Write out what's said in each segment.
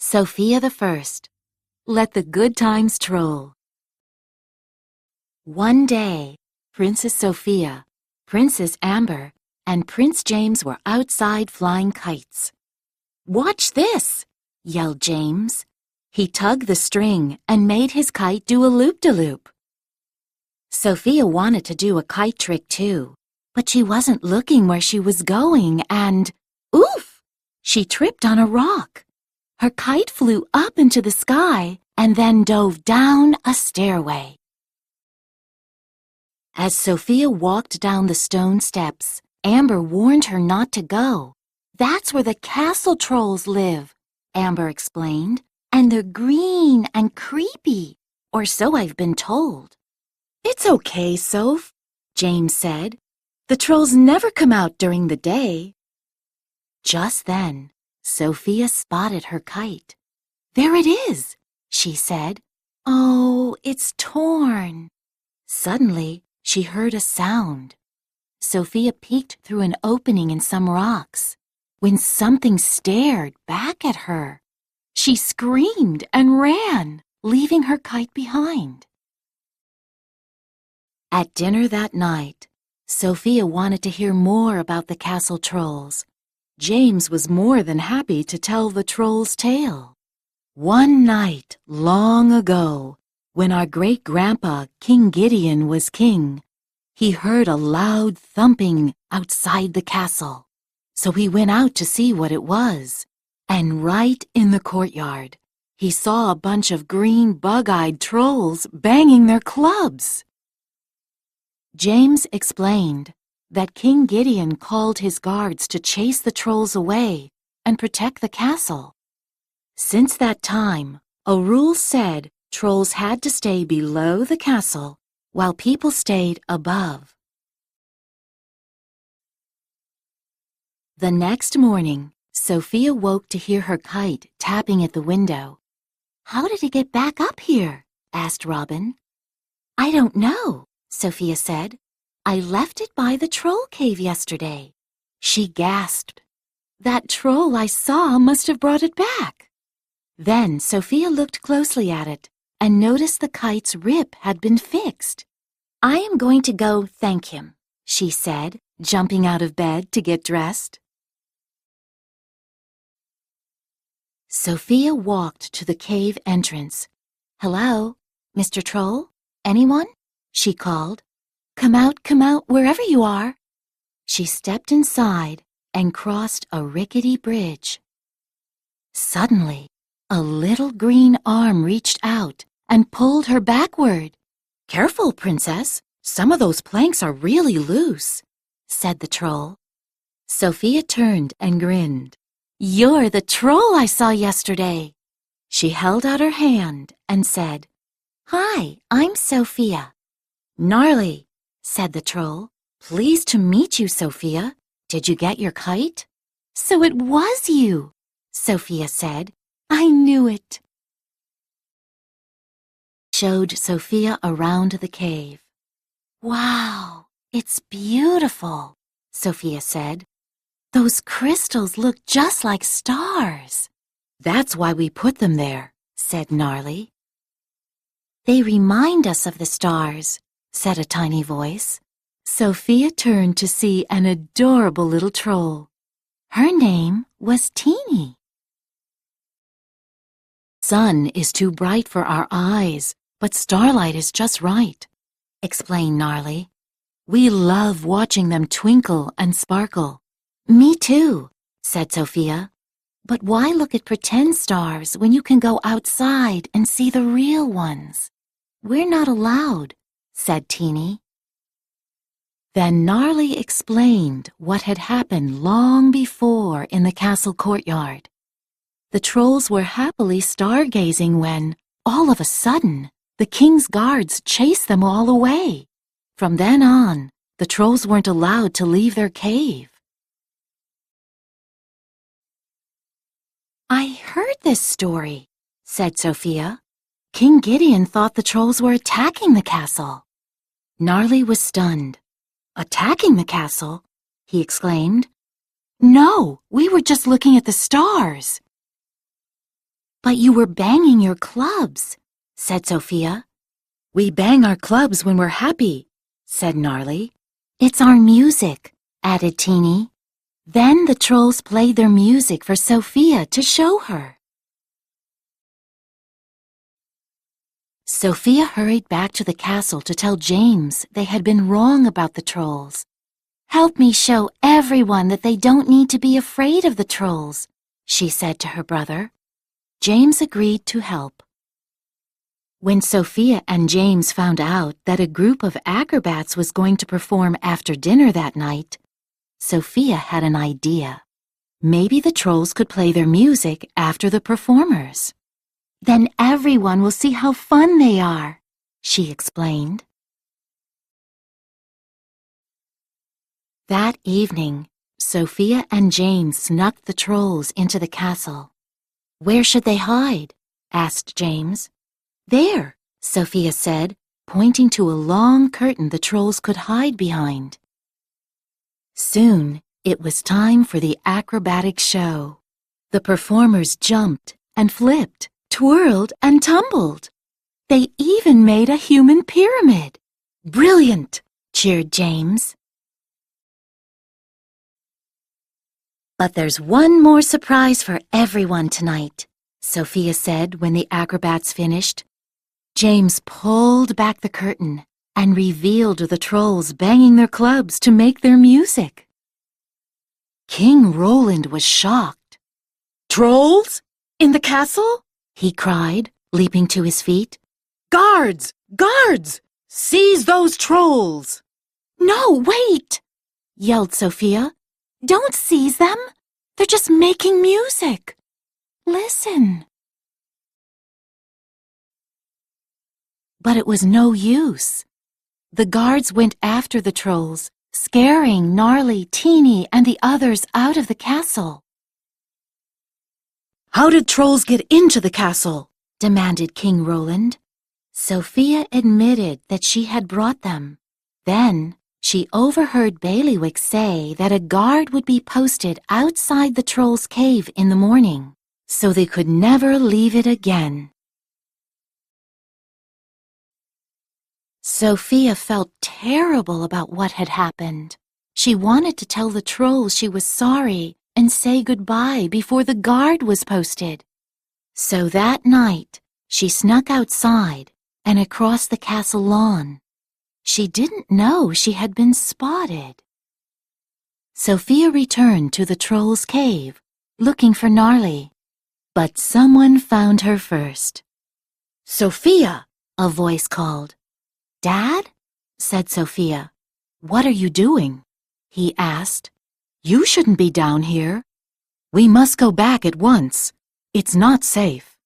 Sofia the First. Let the good times troll. One day, Princess Sophia, Princess Amber, and Prince James were outside flying kites. "Watch this!" yelled James. He tugged the string and made his kite do a loop-de-loop. Sophia wanted to do a kite trick too, but she wasn't looking where she was going and, oof! She tripped on a rock. Her kite flew up into the sky and then dove down a stairway. As Sophia walked down the stone steps, Amber warned her not to go. "That's where the castle trolls live," Amber explained, "and they're green and creepy, or so I've been told." "It's okay, Soph," James said. "The trolls never come out during the day." Just then, Sophia spotted her kite. "There it is," she said. "Oh, it's torn." Suddenly, she heard a sound. Sophia peeked through an opening in some rocks when something stared back at her. She screamed and ran, leaving her kite behind. At dinner that night, Sophia wanted to hear more about the castle trolls. James was more than happy to tell the troll's tale. One night, long ago, when our great-grandpa, King Gideon, was king, he heard a loud thumping outside the castle. So he went out to see what it was. And right in the courtyard, he saw a bunch of green, bug-eyed trolls banging their clubs. James explained that King Gideon called his guards to chase the trolls away and protect the castle. Since that time, a rule said trolls had to stay below the castle while people stayed above. The next morning, Sophia woke to hear her kite tapping at the window. "How did it get back up here?" asked Robin. "I don't know," Sophia said. "I left it by the troll cave yesterday." She gasped. "That troll I saw must have brought it back." Then Sophia looked closely at it and noticed the kite's rip had been fixed. "I am going to go thank him," she said, jumping out of bed to get dressed. Sophia walked to the cave entrance. "Hello, Mr. Troll? Anyone?" she called. Come out, wherever you are." She stepped inside and crossed a rickety bridge. Suddenly, a little green arm reached out and pulled her backward. "Careful, Princess. Some of those planks are really loose," said the troll. Sophia turned and grinned. "You're the troll I saw yesterday." She held out her hand and said, "Hi, I'm Sophia." "Gnarly," said the troll. "Pleased to meet you, Sophia. Did you get your kite?" "So it was you," Sophia said. "I knew it." Showed Sophia around the cave. "Wow, it's beautiful," Sophia said. "Those crystals look just like stars." "That's why we put them there," said Gnarly. "They remind us of the stars," said a tiny voice. Sophia turned to see an adorable little troll. Her name was Teeny. "Sun is too bright for our eyes, but starlight is just right," explained Gnarly. "We love watching them twinkle and sparkle." "Me too," said Sophia. "But why look at pretend stars when you can go outside and see the real ones?" "We're not allowed," said Teeny. Then Gnarly explained what had happened long before in the castle courtyard. The trolls were happily stargazing when, all of a sudden, the king's guards chased them all away. From then on, the trolls weren't allowed to leave their cave. "I heard this story," said Sophia. "King Gideon thought the trolls were attacking the castle." Gnarly was stunned. "Attacking the castle?" he exclaimed. "No, we were just looking at the stars." But you were banging your clubs, said Sophia. We bang our clubs when we're happy, said Gnarly. It's our music, added Teeny. Then the trolls played their music for Sophia to show her. Sophia hurried back to the castle to tell James they had been wrong about the trolls. Help me show everyone that they don't need to be afraid of the trolls, she said to her brother. James agreed to help. When Sophia and James found out that a group of acrobats was going to perform after dinner that night, Sophia had an idea. Maybe the trolls could play their music after the performers. Then everyone will see how fun they are, she explained. That evening, Sophia and James snuck the trolls into the castle. Where should they hide? Asked James. There, Sophia said, pointing to a long curtain the trolls could hide behind. Soon, it was time for the acrobatic show. The performers jumped and flipped, twirled and tumbled. They even made a human pyramid. Brilliant, cheered James. But there's one more surprise for everyone tonight, Sophia said when the acrobats finished. James pulled back the curtain and revealed the trolls banging their clubs to make their music. King Roland was shocked. Trolls? In the castle? He cried, leaping to his feet. Guards! Guards! Seize those trolls! No, wait! Yelled Sophia. Don't seize them. They're just making music. Listen. But it was no use. The guards went after the trolls, scaring Gnarly, Teeny, and the others out of the castle. How did trolls get into the castle? Demanded King Roland. Sophia admitted that she had brought them. Then she overheard Bailiwick say that a guard would be posted outside the trolls' cave in the morning, so they could never leave it again. Sophia felt terrible about what had happened. She wanted to tell the trolls she was sorry and say goodbye before the guard was posted. So that night, she snuck outside and across the castle lawn. She didn't know she had been spotted. Sophia returned to the trolls' cave, looking for Gnarly. But someone found her first. Sophia, a voice called. Dad? Said Sophia. What are you doing? He asked. You shouldn't be down here. We must go back at once. It's not safe.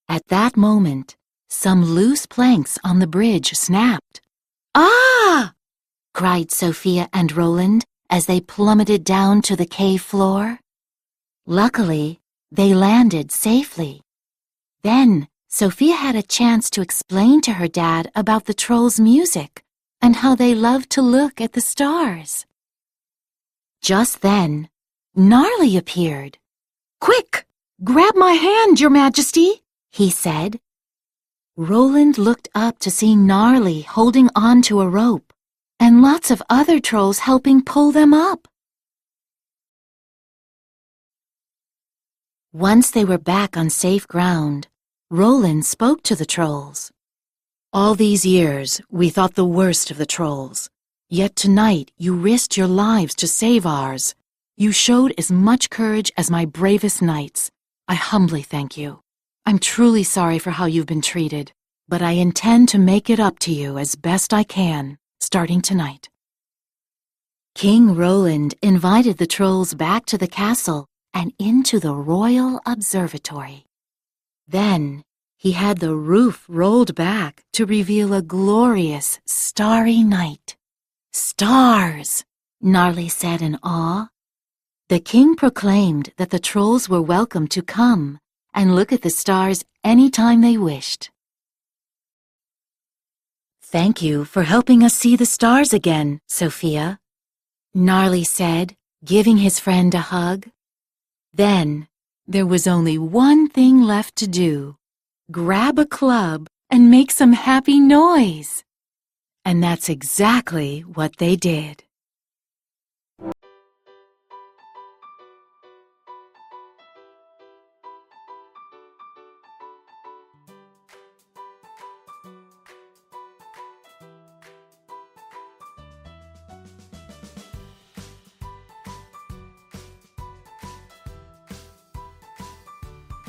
At that moment, some loose planks on the bridge snapped. Ah! Cried Sophia and Roland as they plummeted down to the cave floor. Luckily, they landed safely. Then, Sophia had a chance to explain to her dad about the trolls' music and how they loved to look at the stars. Just then, Gnarly appeared. Quick! Grab my hand, Your Majesty, he said. Roland looked up to see Gnarly holding on to a rope and lots of other trolls helping pull them up. Once they were back on safe ground, Roland spoke to the trolls. All these years, we thought the worst of the trolls. Yet tonight, you risked your lives to save ours. You showed as much courage as my bravest knights. I humbly thank you. I'm truly sorry for how you've been treated, but I intend to make it up to you as best I can, starting tonight. King Roland invited the trolls back to the castle and into the royal observatory. Then, he had the roof rolled back to reveal a glorious, starry night. Stars, Gnarly said in awe. The king proclaimed that the trolls were welcome to come and look at the stars any time they wished. Thank you for helping us see the stars again, Sophia, Gnarly said, giving his friend a hug. Then there was only one thing left to do. Grab a club and make some happy noise. And that's exactly what they did.